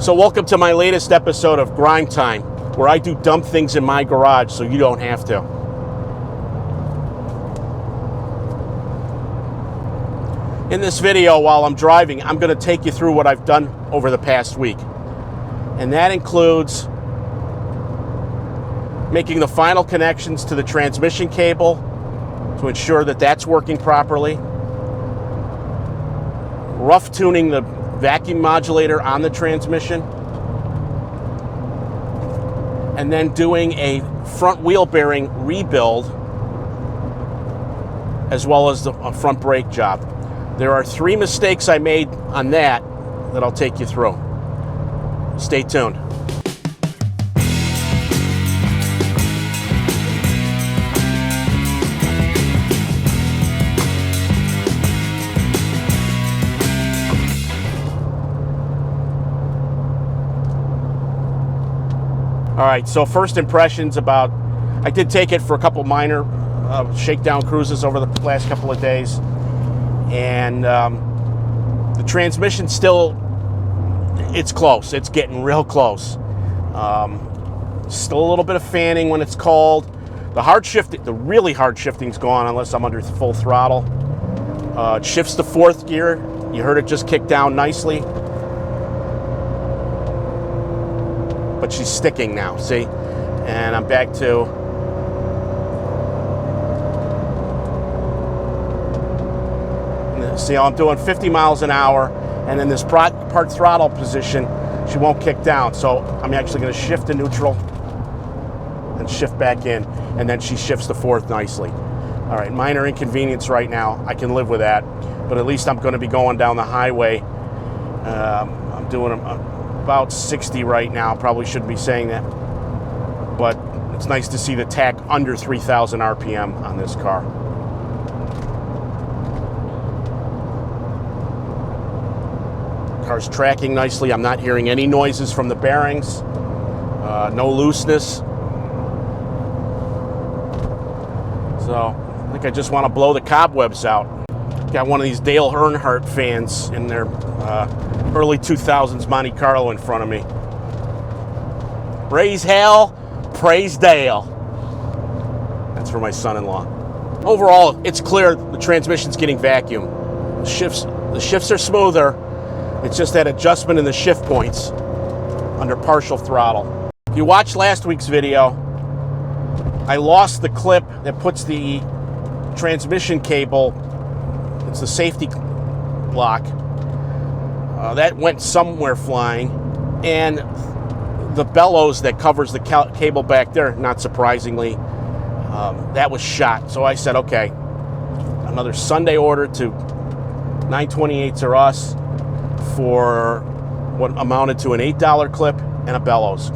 So welcome to my latest episode of Grime Time, where I do dumb things in my garage so you don't have to. In this video, while I'm driving, I'm going to take you through what I've done over the past week. And that includes making the final connections to the transmission cable to ensure that that's working properly, rough tuning the vacuum modulator on the transmission, and then doing a front wheel bearing rebuild as well as a front brake job. There are 3 mistakes I made on that I'll take you through. Stay tuned. All right, so first impressions about, I did take it for a couple minor shakedown cruises over the last couple of days, and the transmission still, it's close. It's getting real close. Still a little bit of fanning when it's cold. The really hard shifting's gone unless I'm under full throttle. It shifts to 4th gear. You heard it just kick down nicely. But she's sticking now, see? And I'm back to see how I'm doing 50 miles an hour, and in this part throttle position, she won't kick down. So I'm actually going to shift to neutral and shift back in, and then she shifts to 4th nicely. All right, minor inconvenience right now. I can live with that, but at least I'm going to be going down the highway. I'm doing about 60 right now. Probably shouldn't be saying that, but it's nice to see the tach under 3,000 RPM on this car. Car's tracking nicely. I'm not hearing any noises from the bearings. No looseness. So I think I just want to blow the cobwebs out. Got one of these Dale Earnhardt fans in their early 2000s Monte Carlo in front of me. Raise hell, praise Dale. That's for my son-in-law. Overall, it's clear the transmission's getting vacuum. The shifts are smoother. It's just that adjustment in the shift points under partial throttle. If you watched last week's video, I lost the clip that puts the transmission cable, it's the safety block, that went somewhere flying, and the bellows that covers the cable back there, not surprisingly, that was shot. So I said, okay, another Sunday order to 928s or us for what amounted to an $8 clip and a bellows.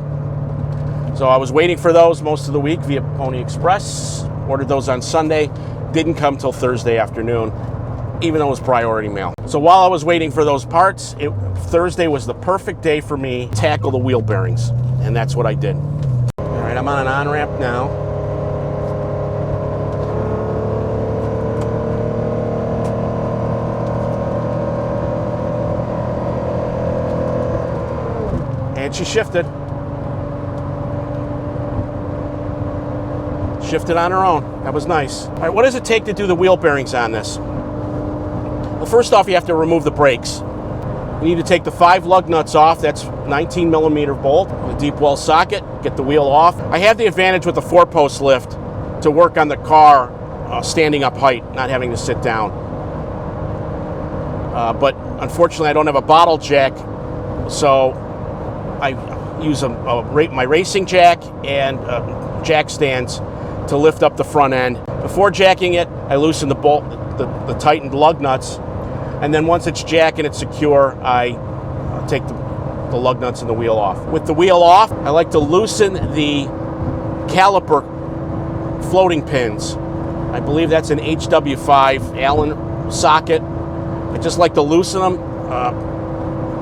So I was waiting for those most of the week via Pony Express, ordered those on Sunday, didn't come till Thursday afternoon, even though it was priority mail. So while I was waiting for those parts, Thursday was the perfect day for me to tackle the wheel bearings, and that's what I did. All right, I'm on an on-ramp now. And she shifted. Shifted on her own. That was nice. All right, what does it take to do the wheel bearings on this? Well, first off, you have to remove the brakes. You need to take the 5 lug nuts off. That's 19 millimeter bolt, the deep well socket, get the wheel off. I have the advantage with the 4-post lift to work on the car standing up height, not having to sit down. But unfortunately, I don't have a bottle jack, so I use my racing jack and jack stands to lift up the front end. Before jacking it, I loosen the bolt, the tightened lug nuts, and then once it's jacked and it's secure, I take the lug nuts and the wheel off. With the wheel off, I like to loosen the caliper floating pins. I believe that's an HW5 Allen socket. I just like to loosen them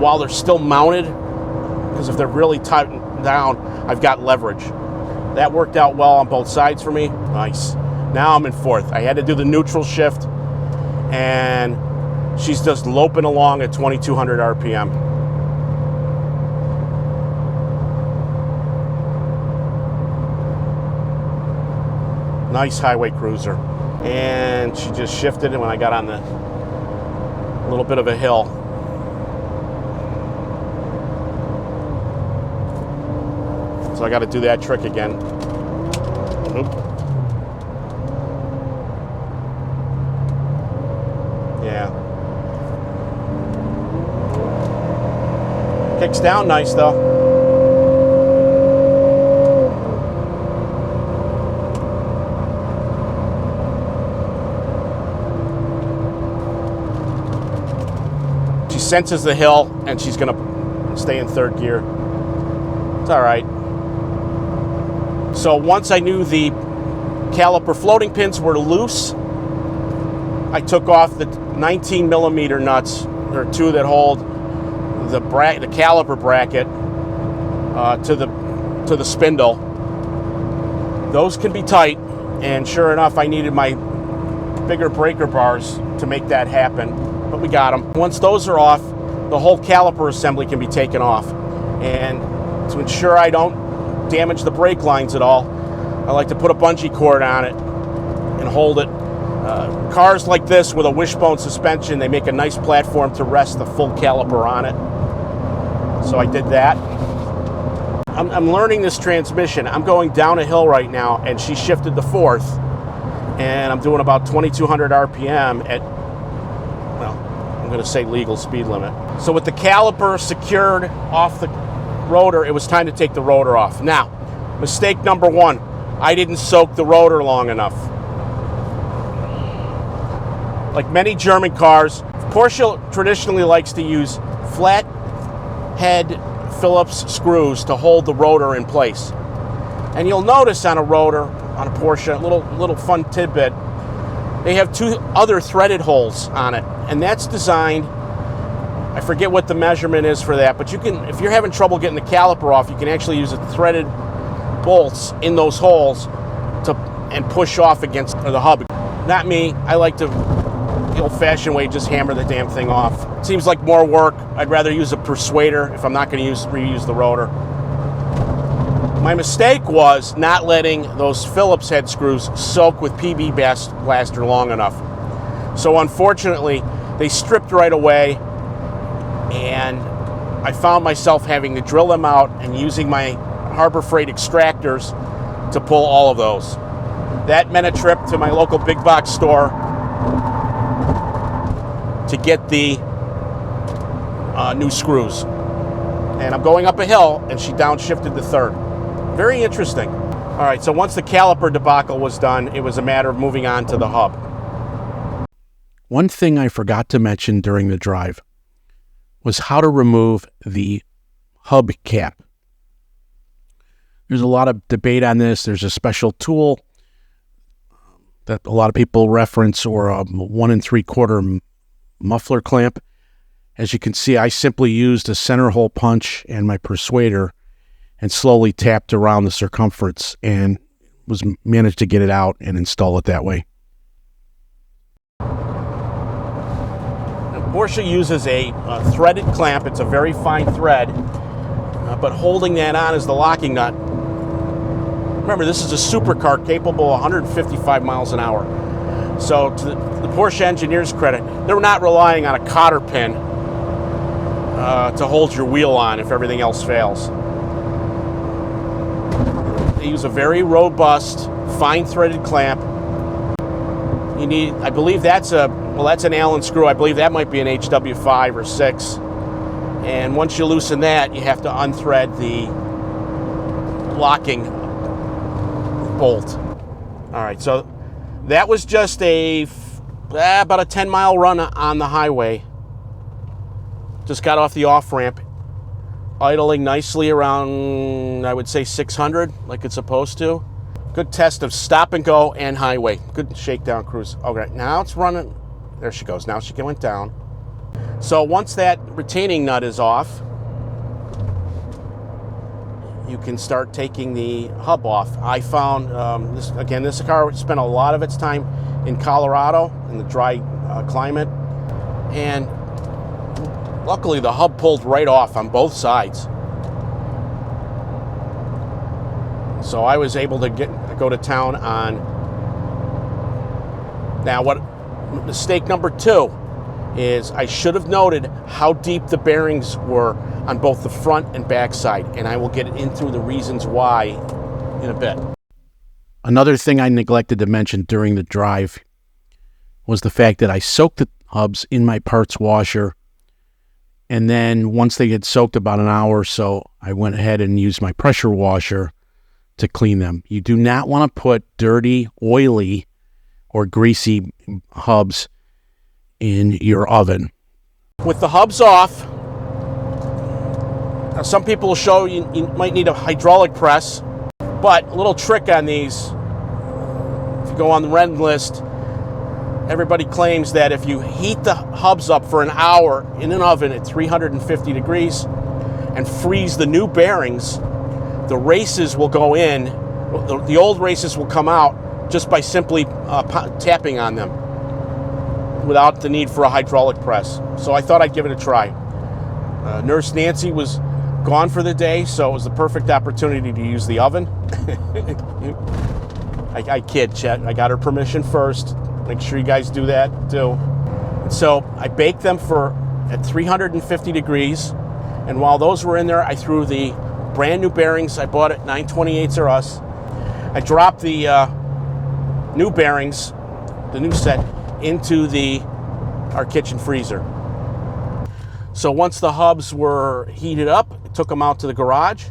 while they're still mounted, because if they're really tightened down, I've got leverage. That worked out well on both sides for me. Nice. Now I'm in 4th. I had to do the neutral shift, and she's just loping along at 2,200 RPM. Nice highway cruiser. And she just shifted when I got on the little bit of a hill. So I got to do that trick again. Oop. Yeah. Kicks down nice though. She senses the hill and she's gonna stay in third gear. It's all right. So once I knew the caliper floating pins were loose, I took off the 19 millimeter nuts. There are two that hold the caliper bracket to the spindle. Those can be tight, and sure enough, I needed my bigger breaker bars to make that happen, but we got them. Once those are off, the whole caliper assembly can be taken off. And to ensure I don't damage the brake lines at all, I like to put a bungee cord on it and hold it. Cars like this with a wishbone suspension, they make a nice platform to rest the full caliper on it. So I did that. I'm learning this transmission. I'm going down a hill right now, and she shifted to fourth, and I'm doing about 2,200 RPM at, well, I'm going to say legal speed limit. So with the caliper secured off the rotor, it was time to take the rotor off. Now, mistake number one, I didn't soak the rotor long enough. Like many German cars, Porsche traditionally likes to use flat head Phillips screws to hold the rotor in place. And you'll notice on a rotor, on a Porsche, a little fun tidbit, they have two other threaded holes on it. And that's designed, I forget what the measurement is for that, but you can, if you're having trouble getting the caliper off, you can actually use the threaded bolts in those holes and push off against the hub. Not me, I like to the old-fashioned way, just hammer the damn thing off. It seems like more work. I'd rather use a persuader if I'm not going to reuse the rotor. My mistake was not letting those Phillips head screws soak with PB Blaster long enough. So unfortunately, they stripped right away, and I found myself having to drill them out and using my Harbor Freight extractors to pull all of those. That meant a trip to my local big box store to get the new screws. And I'm going up a hill, and she downshifted to third. Very interesting. All right, so once the caliper debacle was done, it was a matter of moving on to the hub. One thing I forgot to mention during the drive was how to remove the hub cap. There's a lot of debate on this. There's a special tool that a lot of people reference, or a 1 3/4 muffler clamp. As you can see, I simply used a center hole punch and my persuader and slowly tapped around the circumference and managed to get it out and install it that way. Now, Porsche uses a threaded clamp. It's a very fine thread, but holding that on is the locking nut. Remember, this is a supercar capable of 155 miles an hour. So to the Porsche engineers' credit, they're not relying on a cotter pin to hold your wheel on if everything else fails. They use a very robust, fine-threaded clamp. You need, I believe that's that's an Allen screw. I believe that might be an HW5 or 6. And once you loosen that, you have to unthread the locking bolt. All right, so that was just about a 10-mile run on the highway. Just got off the off-ramp, idling nicely around, I would say, 600, like it's supposed to. Good test of stop and go and highway. Good shakedown cruise. Okay, now it's running. There she goes. Now she went down. So once that retaining nut is off, you can start taking the hub off. I found, this car spent a lot of its time in Colorado in the dry climate, and luckily the hub pulled right off on both sides. So I was able to go to town on Now, mistake number 2 is I should have noted how deep the bearings were on both the front and back side, and I will get into the reasons why in a bit. Another thing I neglected to mention during the drive was the fact that I soaked the hubs in my parts washer, and then once they get soaked about an hour or so, I went ahead and used my pressure washer to clean them. You do not want to put dirty, oily, or greasy hubs in your oven. With the hubs off, now some people will show you might need a hydraulic press, but a little trick on these, if you go on the rent list, everybody claims that if you heat the hubs up for an hour in an oven at 350 degrees and freeze the new bearings, the races will go in, the old races will come out just by simply tapping on them without the need for a hydraulic press. So I thought I'd give it a try. Nurse Nancy was gone for the day, so it was the perfect opportunity to use the oven. I kid, Chet. I got her permission first. Make sure you guys do that too. So I baked them at 350 degrees, and while those were in there, I threw the brand new bearings I bought at 928s or us. I dropped the new bearings, the new set, into our kitchen freezer. So once the hubs were heated up, I took them out to the garage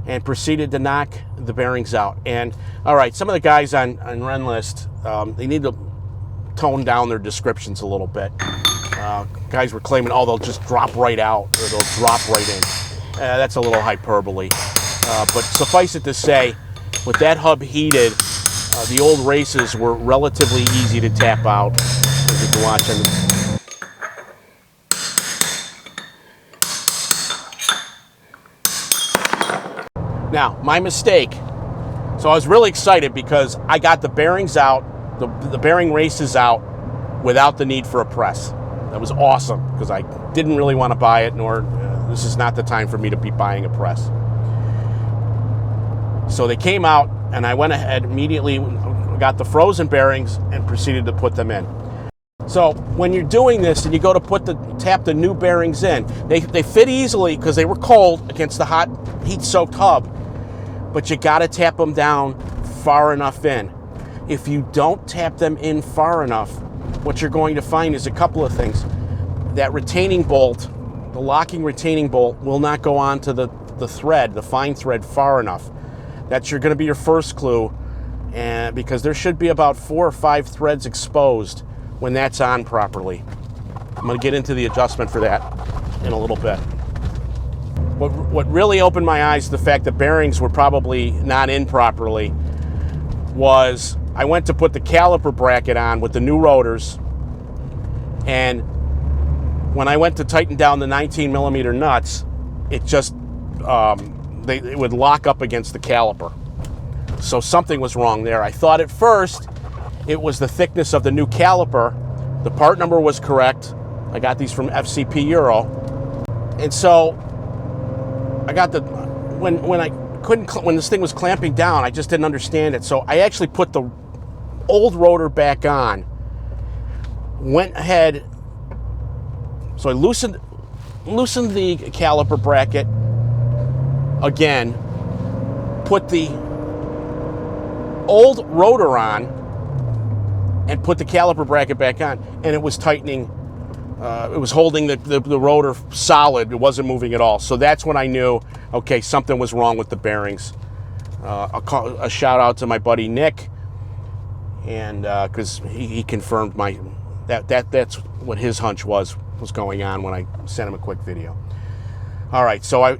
and proceeded to knock the bearings out. And all right, some of the guys on Renlist, they need to tone down their descriptions a little bit. Guys were claiming, oh, they'll just drop right out or they'll drop right in. That's a little hyperbole. But suffice it to say, with that hub heated, the old races were relatively easy to tap out, as you can watch on the... Now, my mistake. So I was really excited because I got the bearings out, the bearing races out without the need for a press. That was awesome because I didn't really want to buy it, nor this is not the time for me to be buying a press. So they came out, and I went ahead immediately, got the frozen bearings, and proceeded to put them in. So when you're doing this and you go to tap the new bearings in, they fit easily because they were cold against the hot heat-soaked hub, but you got to tap them down far enough in. If you don't tap them in far enough, what you're going to find is a couple of things. That retaining bolt, the locking retaining bolt, will not go onto the thread, the fine thread, far enough. That's going to be your first clue, and because there should be about 4 or 5 threads exposed when that's on properly. I'm going to get into the adjustment for that in a little bit. What really opened my eyes to the fact that bearings were probably not in properly was I went to put the caliper bracket on with the new rotors, and when I went to tighten down the 19 millimeter nuts, it just it would lock up against the caliper. So something was wrong there. I thought at first it was the thickness of the new caliper. The part number was correct. I got these from FCP Euro. And so I got when this thing was clamping down, I just didn't understand it. So I actually put the old rotor back on, went ahead, so I loosened the caliper bracket again, put the old rotor on, and put the caliper bracket back on, and it was tightening. It was holding the rotor solid. It wasn't moving at all. So that's when I knew, okay, something was wrong with the bearings. A shout out to my buddy Nick, and because he confirmed that's what his hunch was going on when I sent him a quick video. All right, so I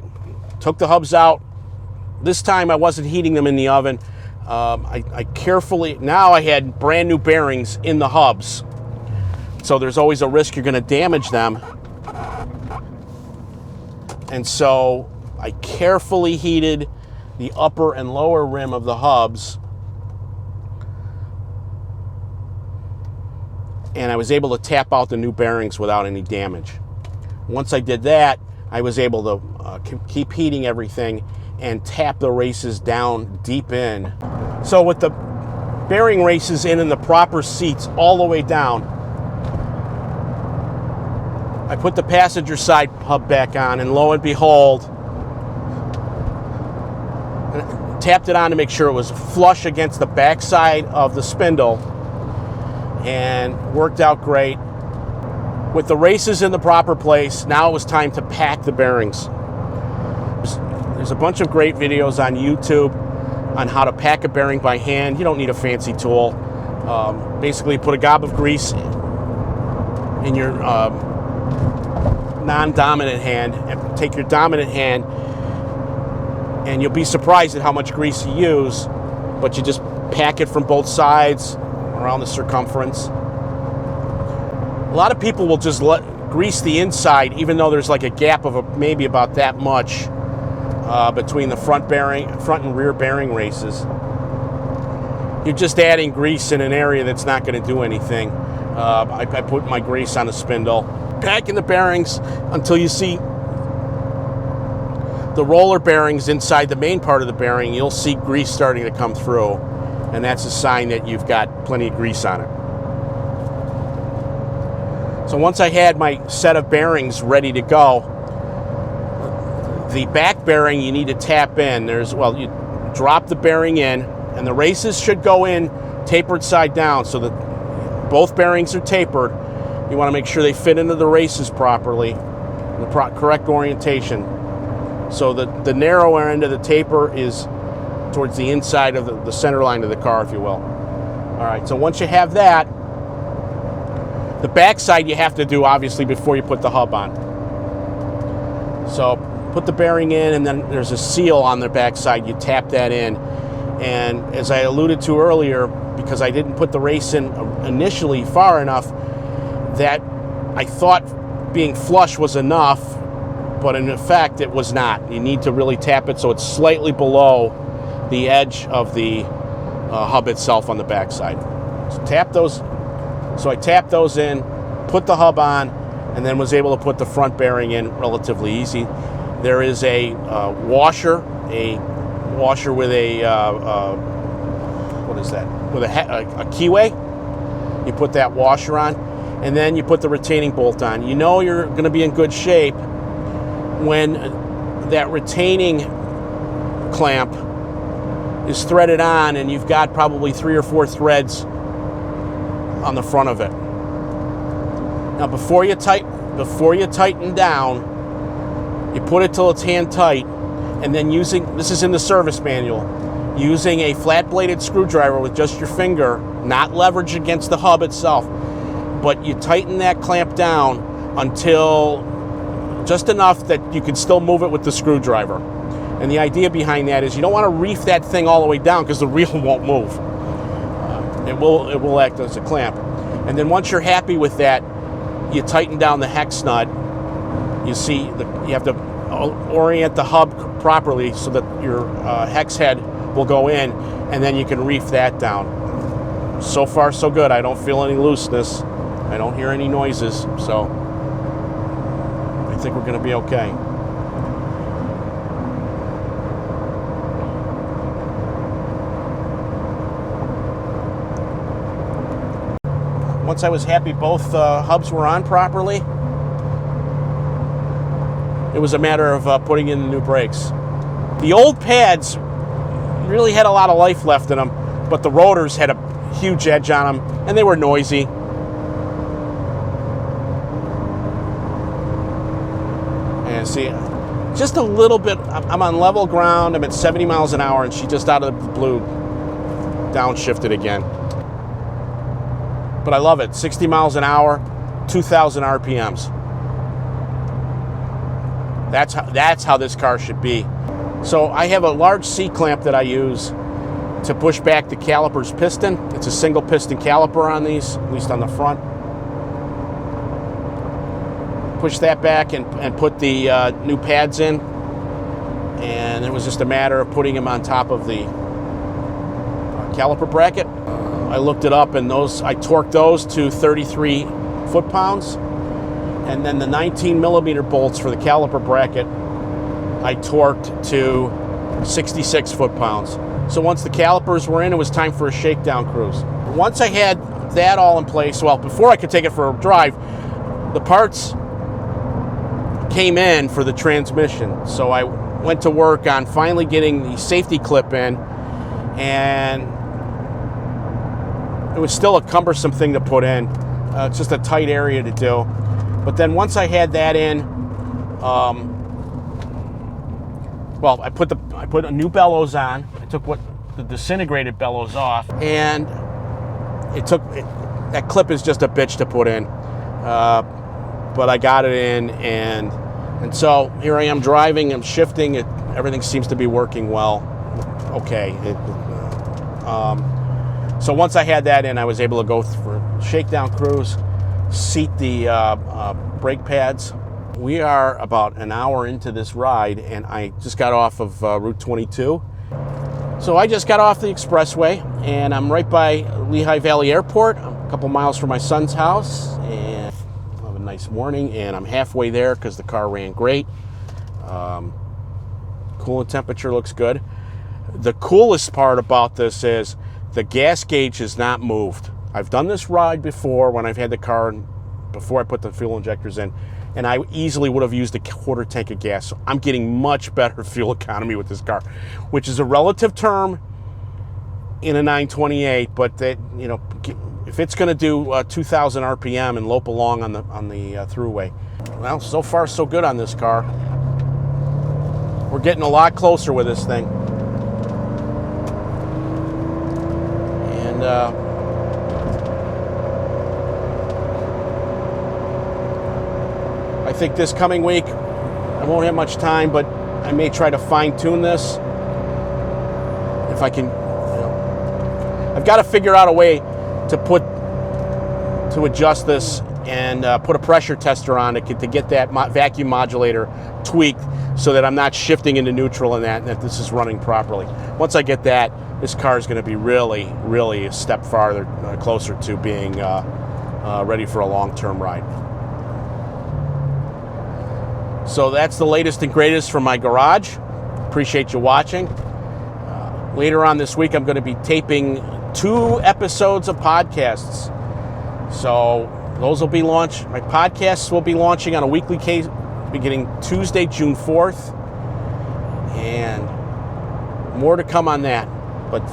took the hubs out. This time I wasn't heating them in the oven. I carefully, now I had brand new bearings in the hubs, so there's always a risk you're going to damage them. And so I carefully heated the upper and lower rim of the hubs, and I was able to tap out the new bearings without any damage. Once I did that, I was able to keep heating everything and tap the races down deep in. So with the bearing races in the proper seats all the way down. I put the passenger side hub back on, and lo and behold, I tapped it on to make sure it was flush against the backside of the spindle, and worked out great. With the races in the proper place, now it was time to pack the bearings. There's a bunch of great videos on YouTube on how to pack a bearing by hand. You don't need a fancy tool. Basically, put a gob of grease in your non-dominant hand, and take your dominant hand, and you'll be surprised at how much grease you use, but you just pack it from both sides around the circumference. A lot of people will just grease the inside, even though there's like a gap of maybe about that much between the front and rear bearing races. You're just adding grease in an area that's not going to do anything. I put my grease on the spindle, packing the bearings until you see the roller bearings inside the main part of the bearing. You'll see grease starting to come through, and that's a sign that you've got plenty of grease on it. So once I had my set of bearings ready to go, the back bearing you need to tap in. You drop the bearing in, and the races should go in tapered side down, so that both bearings are tapered. You want to make sure they fit into the races properly, the correct orientation. So the narrower end of the taper is towards the inside of the center line of the car, if you will. All right, so once you have that, the back side you have to do, obviously, before you put the hub on. So put the bearing in, and then there's a seal on the back side. You tap that in. And as I alluded to earlier, because I didn't put the race in initially far enough, that I thought being flush was enough, but in effect it was not. You need to really tap it so it's slightly below the edge of the hub itself on the back side. So tap those. So I tapped those in, put the hub on, and then was able to put the front bearing in relatively easy. There is a washer with a what is that? With a keyway. You put that washer on, and then you put the retaining bolt on. You know you're going to be in good shape when that retaining clamp is threaded on, and you've got probably 3 or 4 threads on the front of it. Now, before you tighten down, you put it till it's hand tight, and then this is in the service manual, using a flat-bladed screwdriver with just your finger, not leverage against the hub itself, but you tighten that clamp down until just enough that you can still move it with the screwdriver. And the idea behind that is you don't want to reef that thing all the way down, because the reel won't move. It will act as a clamp. And then once you're happy with that, you tighten down the hex nut. You have to orient the hub properly so that your hex head will go in, and then you can reef that down. So far, so good. I don't feel any looseness. I don't hear any noises, so I think we're going to be okay. Once I was happy both hubs were on properly, it was a matter of putting in the new brakes. The old pads really had a lot of life left in them, but the rotors had a huge edge on them, and they were noisy. And see, just a little bit, I'm on level ground, I'm at 70 miles an hour, and she just out of the blue downshifted again. But I love it. 60 miles an hour, 2,000 RPMs. That's how this car should be. So I have a large C-clamp that I use to push back the Calipers piston. It's a single piston caliper on these, at least on the front. Push that back and put the new pads in. And it was just a matter of putting them on top of the caliper bracket. I looked it up, and I torqued those to 33 foot-pounds. And then the 19 millimeter bolts for the caliper bracket, I torqued to 66 foot-pounds. So once the calipers were in, it was time for a shakedown cruise. Once I had that all in place, well, before I could take it for a drive, the parts came in for the transmission. So I went to work on finally getting the safety clip in, and it was still a cumbersome thing to put in. It's just a tight area to do. But then once I had that in, well, I put a new bellows on. I took the disintegrated bellows off, and that clip is just a bitch to put in. But I got it in, and so here I am driving. I'm shifting. Everything seems to be working well. Okay. So once I had that in, I was able to go for a shakedown cruise, seat the brake pads. We are about an hour into this ride, and I just got off of Route 22. So I just got off the expressway, and I'm right by Lehigh Valley Airport. I'm a couple miles from my son's house, and I have a nice morning, and I'm halfway there because the car ran great. Coolant temperature looks good. The coolest part about this is the gas gauge is not moved. I've done this ride before when I've had the car before I put the fuel injectors in, and I easily would have used a quarter tank of gas. So I'm getting much better fuel economy with this car, which is a relative term in a 928. But that, you know, if it's going to do 2,000 RPM and lope along on the throughway, well, so far so good on this car. We're getting a lot closer with this thing. And I think this coming week, I won't have much time, but I may try to fine-tune this. If I can, I've got to figure out a way to adjust this and put a pressure tester on it to get that vacuum modulator tweaked so that I'm not shifting into neutral and that this is running properly. Once I get that, this car is going to be really, really a step farther, closer to being ready for a long-term ride. So that's the latest and greatest from my garage. Appreciate you watching. Later on this week, I'm going to be taping 2 episodes of podcasts. So those will be launched. My podcasts will be launching on a weekly case beginning Tuesday, June 4th. And more to come on that. But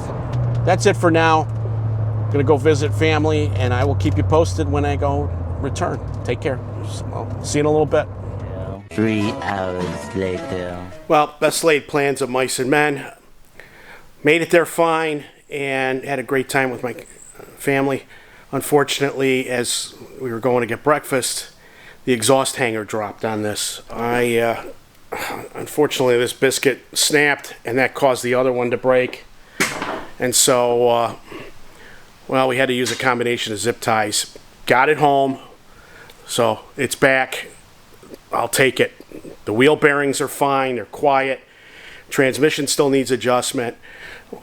that's it for now. I'm going to go visit family, and I will keep you posted when I go return. Take care. Well, see you in a little bit. 3 hours later. Well, best laid plans of mice and men. Made it there fine and had a great time with my family. Unfortunately, as we were going to get breakfast, the exhaust hanger dropped on this. Unfortunately, this biscuit snapped, and that caused the other one to break. And so, well, we had to use a combination of zip ties. Got it home, so it's back. I'll take it. The wheel bearings are fine. They're quiet. Transmission still needs adjustment.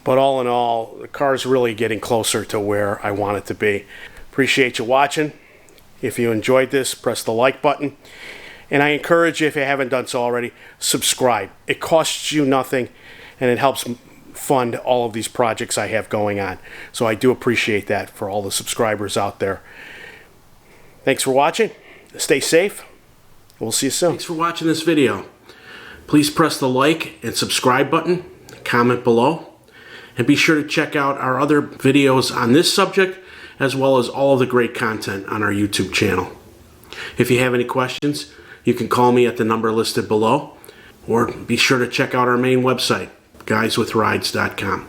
But all in all, the car's really getting closer to where I want it to be. Appreciate you watching. If you enjoyed this, press the like button. And I encourage you, if you haven't done so already, subscribe. It costs you nothing, and it helps fund all of these projects I have going on. So I do appreciate that for all the subscribers out there. Thanks for watching. Stay safe. We'll see you soon. Thanks for watching this video. Please press the like and subscribe button, comment below, and be sure to check out our other videos on this subject, as well as all of the great content on our YouTube channel. If you have any questions, you can call me at the number listed below, or be sure to check out our main website, guyswithrides.com.